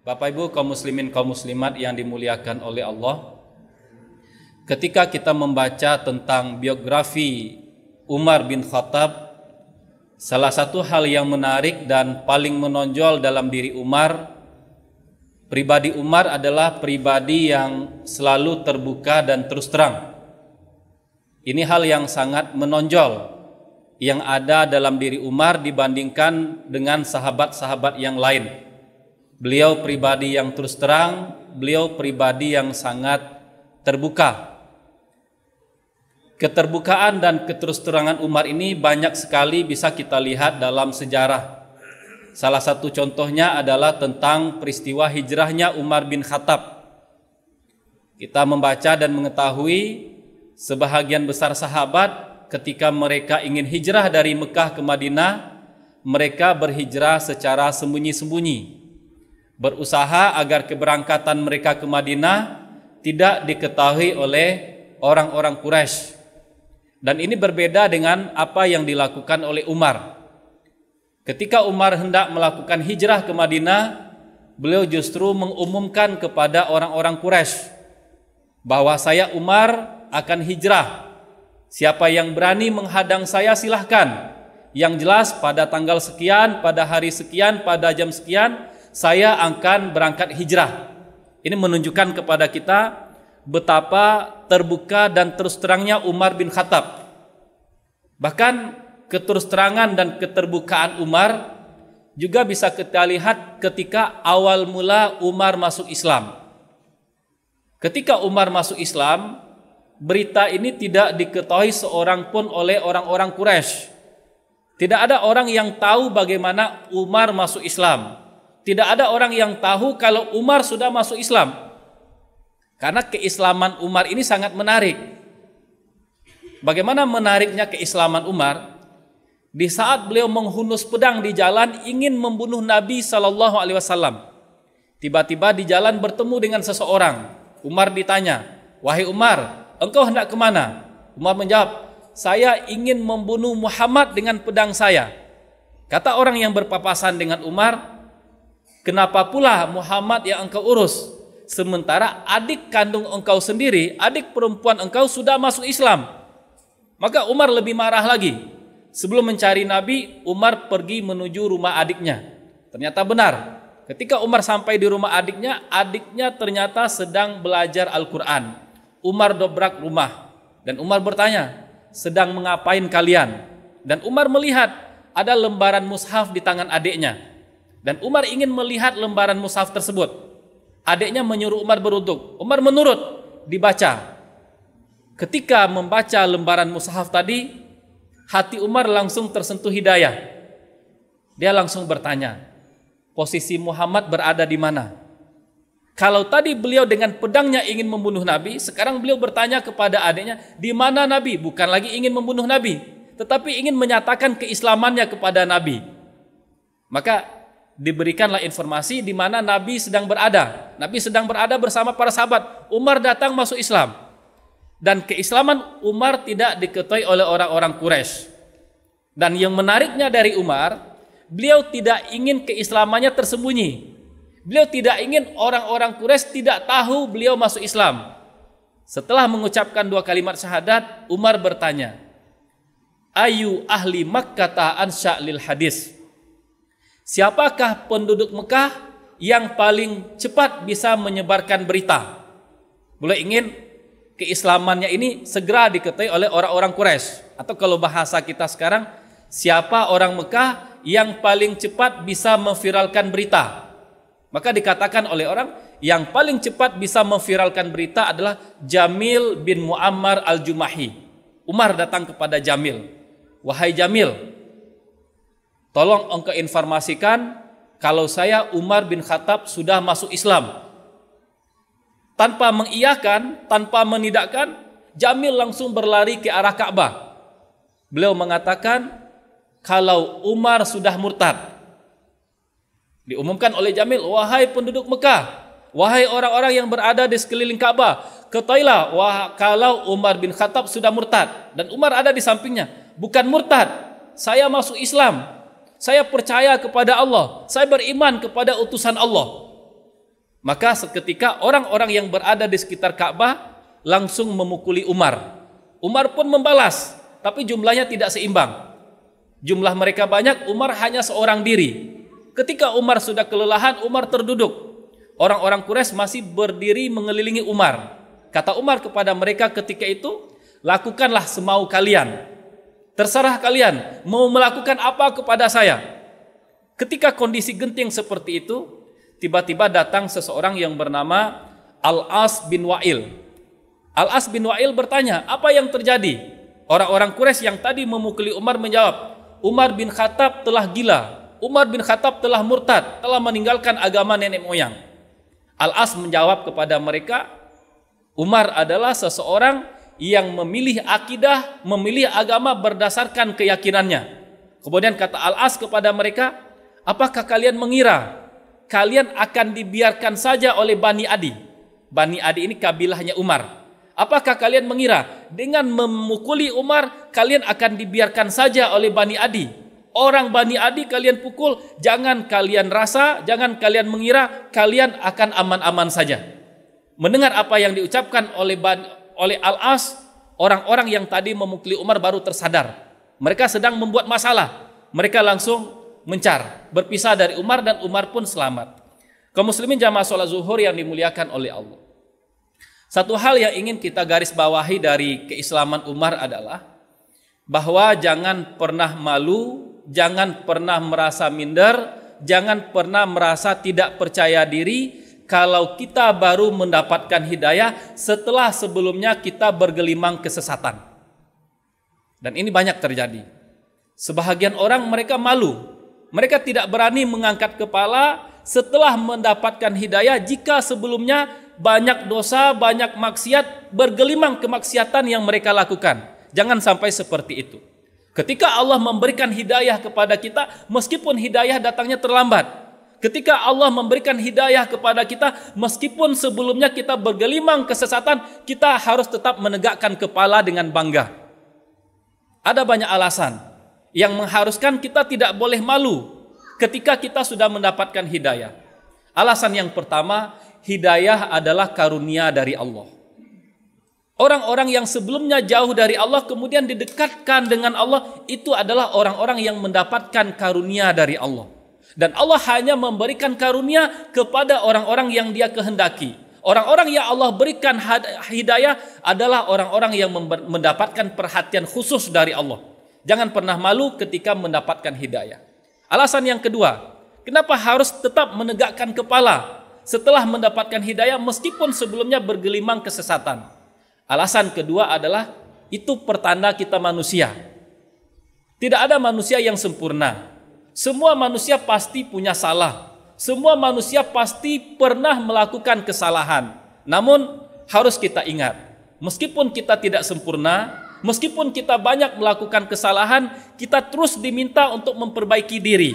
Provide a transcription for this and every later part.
Bapak Ibu kaum muslimin kaum muslimat yang dimuliakan oleh Allah, ketika kita membaca tentang biografi Umar bin Khattab, salah satu hal yang menarik dan paling menonjol dalam diri Umar, pribadi Umar adalah pribadi yang selalu terbuka dan terus terang. Ini hal yang sangat menonjol yang ada dalam diri Umar dibandingkan dengan sahabat-sahabat yang lain. Beliau pribadi yang terus terang, beliau pribadi yang sangat terbuka. Keterbukaan dan keterus terangan Umar ini banyak sekali bisa kita lihat dalam sejarah. Salah satu contohnya adalah tentang peristiwa hijrahnya Umar bin Khattab. Kita membaca dan mengetahui sebahagian besar sahabat ketika mereka ingin hijrah dari Mekah ke Madinah, mereka berhijrah secara sembunyi-sembunyi, berusaha agar keberangkatan mereka ke Madinah tidak diketahui oleh orang-orang Quraisy. Dan ini berbeda dengan apa yang dilakukan oleh Umar. Ketika Umar hendak melakukan hijrah ke Madinah, beliau justru mengumumkan kepada orang-orang Quraisy bahwa saya Umar akan hijrah. Siapa yang berani menghadang saya silahkan. Yang jelas pada tanggal sekian, pada hari sekian, pada jam sekian, saya akan berangkat hijrah. Ini menunjukkan kepada kita betapa terbuka dan terus terangnya Umar bin Khattab. Bahkan keterus terangan dan keterbukaan Umar juga bisa kita lihat ketika awal mula Umar masuk Islam. Ketika Umar masuk Islam, berita ini tidak diketahui seorang pun oleh orang-orang Quraisy. Tidak ada orang yang tahu bagaimana Umar masuk Islam. Tidak ada orang yang tahu kalau Umar sudah masuk Islam. Karena keislaman Umar ini sangat menarik. Bagaimana menariknya keislaman Umar? Di saat beliau menghunus pedang di jalan ingin membunuh Nabi SAW. Tiba-tiba di jalan bertemu dengan seseorang. Umar ditanya, "Wahai Umar, engkau hendak kemana?" Umar menjawab, "Saya ingin membunuh Muhammad dengan pedang saya." Kata orang yang berpapasan dengan Umar, "Kenapa pula Muhammad yang engkau urus? Sementara adik kandung engkau sendiri, adik perempuan engkau sudah masuk Islam." Maka Umar lebih marah lagi. Sebelum mencari Nabi, Umar pergi menuju rumah adiknya. Ternyata benar. Ketika Umar sampai di rumah adiknya ternyata sedang belajar Al-Quran. Umar dobrak rumah dan Umar bertanya, "Sedang mengapain kalian?" Dan Umar melihat ada lembaran mushaf di tangan adiknya. Dan Umar ingin melihat lembaran mushaf tersebut. Adiknya menyuruh Umar beruduk. Umar menurut, dibaca. Ketika membaca lembaran mushaf tadi, hati Umar langsung tersentuh hidayah. Dia langsung bertanya, posisi Muhammad berada di mana? Kalau tadi beliau dengan pedangnya ingin membunuh Nabi, sekarang beliau bertanya kepada adiknya, di mana Nabi? Bukan lagi ingin membunuh Nabi, tetapi ingin menyatakan keislamannya kepada Nabi. Maka diberikanlah informasi di mana Nabi sedang berada. Nabi sedang berada bersama para sahabat. Umar datang masuk Islam. Dan keislaman Umar tidak diketahui oleh orang-orang Quraisy. Dan yang menariknya dari Umar, beliau tidak ingin keislamannya tersembunyi. Beliau tidak ingin orang-orang Quraisy tidak tahu beliau masuk Islam. Setelah mengucapkan 2 kalimat syahadat, Umar bertanya, "Ayu ahli Makkah ansya lil hadis?" Siapakah penduduk Mekah yang paling cepat bisa menyebarkan berita? Beliau ingin keislamannya ini segera diketahui oleh orang-orang Quraisy. Atau kalau bahasa kita sekarang, siapa orang Mekah yang paling cepat bisa memviralkan berita? Maka dikatakan oleh orang, yang paling cepat bisa memviralkan berita adalah Jamil bin Muammar al-Jumahi. Umar datang kepada Jamil. "Wahai Jamil, tolong engkau informasikan kalau saya Umar bin Khattab sudah masuk Islam." Tanpa mengiyakan, tanpa menidakkan, Jamil langsung berlari ke arah Ka'bah. Beliau mengatakan, kalau Umar sudah murtad. Diumumkan oleh Jamil, "Wahai penduduk Mekah, wahai orang-orang yang berada di sekeliling Ka'bah, ketahuilah kalau Umar bin Khattab sudah murtad." Dan Umar ada di sampingnya. "Bukan murtad, saya masuk Islam. Saya percaya kepada Allah. Saya beriman kepada utusan Allah." Maka seketika orang-orang yang berada di sekitar Ka'bah langsung memukuli Umar. Umar pun membalas, tapi jumlahnya tidak seimbang. Jumlah mereka banyak, Umar hanya seorang diri. Ketika Umar sudah kelelahan, Umar terduduk. Orang-orang Quraisy masih berdiri mengelilingi Umar. Kata Umar kepada mereka ketika itu, lakukanlah semau kalian. Terserah kalian mau melakukan apa kepada saya. Ketika kondisi genting seperti itu, tiba-tiba datang seseorang yang bernama Al-As bin Wa'il. Al-As bin Wa'il bertanya, apa yang terjadi? Orang-orang Quraisy yang tadi memukuli Umar menjawab, Umar bin Khattab telah gila. Umar bin Khattab telah murtad, telah meninggalkan agama nenek moyang. Al-As menjawab kepada mereka, Umar adalah seseorang yang memilih akidah, memilih agama berdasarkan keyakinannya. Kemudian kata Al-As kepada mereka, apakah kalian mengira kalian akan dibiarkan saja oleh Bani Adi? Bani Adi ini kabilahnya Umar. Apakah kalian mengira dengan memukuli Umar kalian akan dibiarkan saja oleh Bani Adi? Orang Bani Adi kalian pukul, jangan kalian rasa, jangan kalian mengira kalian akan aman-aman saja. Mendengar apa yang diucapkan oleh Al-As, orang-orang yang tadi memukuli Umar baru tersadar. Mereka sedang membuat masalah. Mereka langsung mencar, berpisah dari Umar dan Umar pun selamat. Kaum muslimin jamaah sholat zuhur yang dimuliakan oleh Allah. Satu hal yang ingin kita garis bawahi dari keislaman Umar adalah bahwa jangan pernah malu, jangan pernah merasa minder, jangan pernah merasa tidak percaya diri kalau kita baru mendapatkan hidayah setelah sebelumnya kita bergelimang kesesatan. Dan ini banyak terjadi. Sebahagian orang mereka malu. Mereka tidak berani mengangkat kepala setelah mendapatkan hidayah jika sebelumnya banyak dosa, banyak maksiat, bergelimang kemaksiatan yang mereka lakukan. Jangan sampai seperti itu. Ketika Allah memberikan hidayah kepada kita, meskipun hidayah datangnya terlambat. Ketika Allah memberikan hidayah kepada kita, meskipun sebelumnya kita bergelimang kesesatan, kita harus tetap menegakkan kepala dengan bangga. Ada banyak alasan yang mengharuskan kita tidak boleh malu ketika kita sudah mendapatkan hidayah. Alasan yang pertama, hidayah adalah karunia dari Allah. Orang-orang yang sebelumnya jauh dari Allah kemudian didekatkan dengan Allah, itu adalah orang-orang yang mendapatkan karunia dari Allah. Dan Allah hanya memberikan karunia kepada orang-orang yang Dia kehendaki. Orang-orang yang Allah berikan hidayah adalah orang-orang yang mendapatkan perhatian khusus dari Allah. Jangan pernah malu ketika mendapatkan hidayah. Alasan yang kedua, kenapa harus tetap menegakkan kepala setelah mendapatkan hidayah meskipun sebelumnya bergelimang kesesatan? Alasan kedua adalah itu pertanda kita manusia. Tidak ada manusia yang sempurna. Semua manusia pasti punya salah. Semua manusia pasti pernah melakukan kesalahan. Namun harus kita ingat, meskipun kita tidak sempurna, meskipun kita banyak melakukan kesalahan, kita terus diminta untuk memperbaiki diri.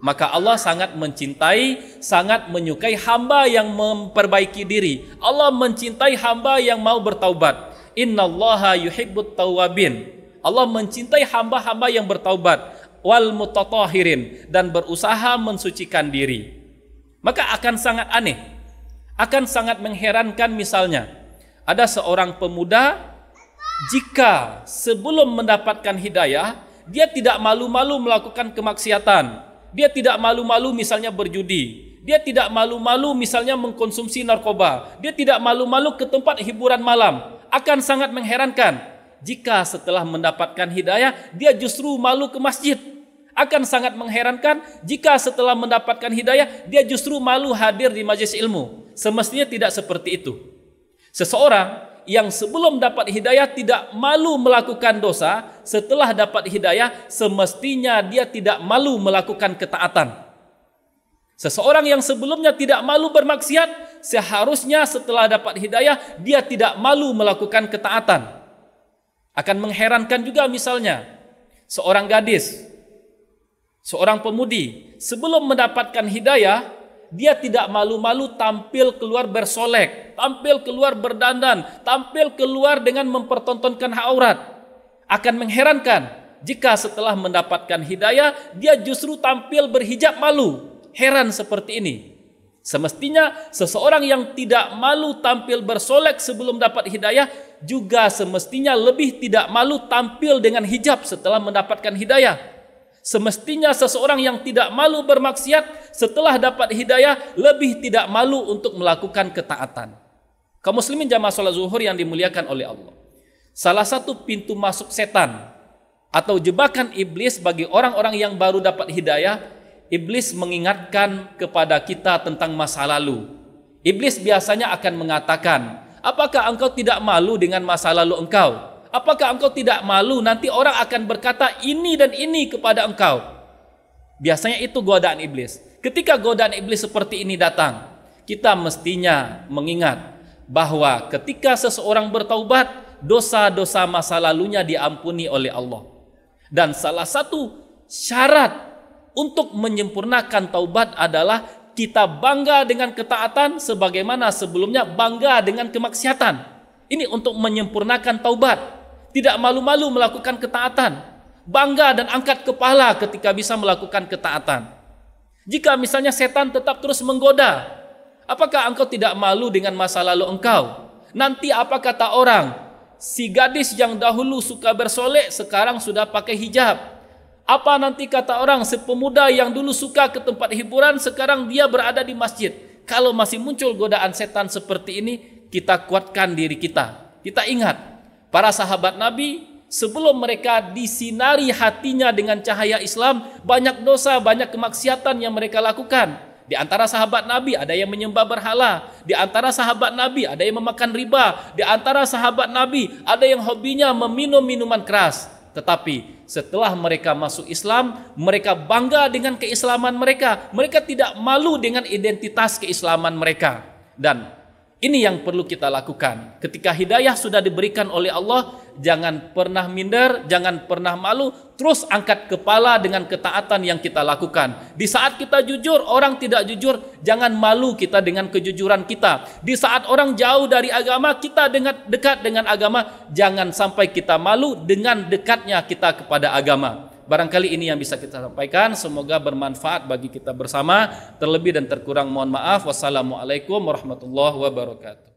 Maka Allah sangat mencintai, sangat menyukai hamba yang memperbaiki diri. Allah mencintai hamba yang mau bertaubat. Innallaha yuhibbut tawwabin. Allah mencintai hamba-hamba yang bertaubat. Wal mutatahhirin, dan berusaha mensucikan diri. Maka akan sangat aneh, akan sangat mengherankan misalnya ada seorang pemuda jika sebelum mendapatkan hidayah dia tidak malu-malu melakukan kemaksiatan. Dia tidak malu-malu misalnya berjudi. Dia tidak malu-malu misalnya mengkonsumsi narkoba. Dia tidak malu-malu ke tempat hiburan malam. Akan sangat mengherankan jika setelah mendapatkan hidayah dia justru malu ke masjid. Akan sangat mengherankan jika setelah mendapatkan hidayah dia justru malu hadir di majelis ilmu. Semestinya tidak seperti itu. Seseorang yang sebelum dapat hidayah tidak malu melakukan dosa, setelah dapat hidayah semestinya dia tidak malu melakukan ketaatan. Seseorang yang sebelumnya tidak malu bermaksiat, seharusnya setelah dapat hidayah dia tidak malu melakukan ketaatan. Akan mengherankan juga misalnya seorang gadis, seorang pemudi sebelum mendapatkan hidayah dia tidak malu-malu tampil keluar bersolek, tampil keluar berdandan, tampil keluar dengan mempertontonkan aurat. Akan mengherankan jika setelah mendapatkan hidayah dia justru tampil berhijab malu. Heran seperti ini. Semestinya seseorang yang tidak malu tampil bersolek sebelum dapat hidayah juga semestinya lebih tidak malu tampil dengan hijab setelah mendapatkan hidayah. Semestinya seseorang yang tidak malu bermaksiat setelah dapat hidayah lebih tidak malu untuk melakukan ketaatan. Kaum muslimin jamaah salat zuhur yang dimuliakan oleh Allah. Salah satu pintu masuk setan atau jebakan iblis bagi orang-orang yang baru dapat hidayah, iblis mengingatkan kepada kita tentang masa lalu. Iblis biasanya akan mengatakan, apakah engkau tidak malu dengan masa lalu engkau? Apakah engkau tidak malu nanti orang akan berkata ini dan ini kepada engkau? Biasanya itu godaan iblis. Ketika godaan iblis seperti ini datang, kita mestinya mengingat bahwa ketika seseorang bertaubat, dosa-dosa masa lalunya diampuni oleh Allah. Dan salah satu syarat untuk menyempurnakan taubat adalah kita bangga dengan ketaatan sebagaimana sebelumnya bangga dengan kemaksiatan. Ini untuk menyempurnakan taubat. Tidak malu-malu melakukan ketaatan. Bangga dan angkat kepala ketika bisa melakukan ketaatan. Jika misalnya setan tetap terus menggoda, apakah engkau tidak malu dengan masa lalu engkau? Nanti apa kata orang? Si gadis yang dahulu suka bersolek sekarang sudah pakai hijab. Apa nanti kata orang, si pemuda yang dulu suka ke tempat hiburan sekarang dia berada di masjid. Kalau masih muncul godaan setan seperti ini, kita kuatkan diri kita. Kita ingat, para sahabat Nabi sebelum mereka disinari hatinya dengan cahaya Islam, banyak dosa, banyak kemaksiatan yang mereka lakukan. Di antara sahabat Nabi ada yang menyembah berhala, di antara sahabat Nabi ada yang memakan riba, di antara sahabat Nabi ada yang hobinya meminum minuman keras. Tetapi setelah mereka masuk Islam, mereka bangga dengan keislaman mereka. Mereka tidak malu dengan identitas keislaman mereka. Dan ini yang perlu kita lakukan. Ketika hidayah sudah diberikan oleh Allah, jangan pernah minder, jangan pernah malu, terus angkat kepala dengan ketaatan yang kita lakukan. Di saat kita jujur, orang tidak jujur, jangan malu kita dengan kejujuran kita. Di saat orang jauh dari agama, kita dekat dengan agama, jangan sampai kita malu dengan dekatnya kita kepada agama. Barangkali ini yang bisa kita sampaikan. Semoga bermanfaat bagi kita bersama. Terlebih dan terkurang mohon maaf. Wassalamualaikum warahmatullahi wabarakatuh.